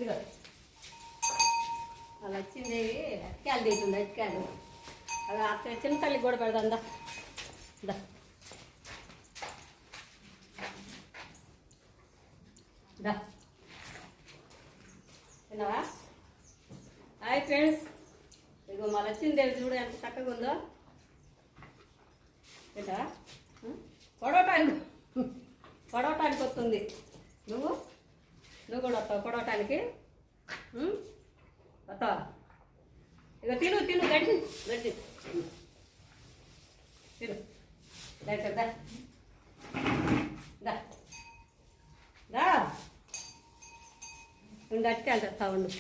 ఇదిగో అలా వచ్చింది. అక్కాలు తింటుంది అక్కాలు. అలా అక్కడ చిన్న తల్లికి కూడా పెడదాం. దా దా తిన్నావా? హాయ్ ఫ్రెండ్స్, ఇదిగో మా లక్ష్మీదేవి చూడు ఎంత చక్కగా ఉందో. తింటావా? పొడవటానికి వస్తుంది. నువ్వు కూడా వస్తావు పొడవటానికి. వస్తావా? ఇక తిను గడ్డి తిను. దా దా దా. గట్టికి వెళ్తా ఉండు.